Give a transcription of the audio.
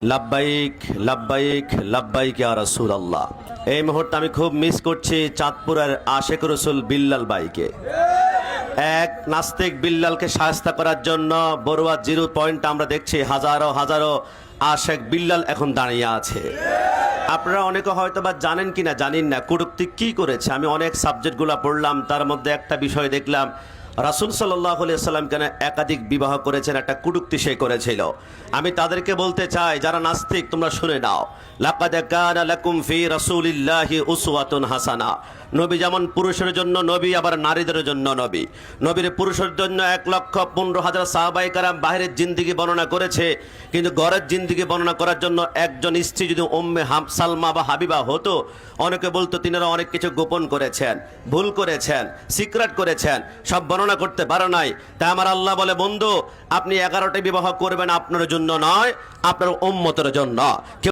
লাব্বাইক লাব্বাইক লাব্বাইক ইয়া রাসূলুল্লাহ। এই মুহূর্তে আমি খুব মিস করছি চাঁদপুরের আশেক রসুল বিল্লাল ভাইকে। এক নাস্তিক বিল্লালকে শায়েস্তা করার জন্য বড়ুয়া 0 পয়েন্ট আমরা দেখছি হাজারো হাজারো আশেক বিল্লাল এখন দাঁড়িয়ে আছে। আপনারা অনেকে হয়তো বা জানেন কিনা জানেন না কটূক্তি কি করেছে। আমি অনেক সাবজেক্টগুলো পড়লাম, তার মধ্যে একটা বিষয় দেখলাম রাসূল সাল্লাল্লাহু আলাইহি ওয়াসাল্লাম কেন একাধিক বিবাহ করেছেন, একটা কটূক্তি সে করেছিল। আমি তাদেরকে বলতে চাই যারা নাস্তিক তোমরা শুনে নাও, লাকাদ কানা লাকুম ফি রাসূলিল্লাহি উসওয়াতুন হাসানা। নবী যেমন পুরুষের জন্য নবী, আবার নারীদের জন্য নবী। নবীর পুরুষের জন্য 1,15,000 সাহাবায়ে কেরাম বাহিরের জিন্দেগি বর্ণনা করেছে, কিন্তু ঘরের জিন্দেগি বর্ণনা করার জন্য একজন স্ত্রী যদি উম্মে সালমা বা হাবিবা হতো, অনেকে বলতো তিনারা অনেক কিছু গোপন করেছেন, ভুল করেছেন, সিক্রেট করেছেন, সব বর্ণনা করতে পারো নাই। তাই আমার আল্লাহ বলে, বন্ধু আপনি 11টি বিবাহ করবেন আপনার জন্য নয়, আপনার উম্মতের জন্য।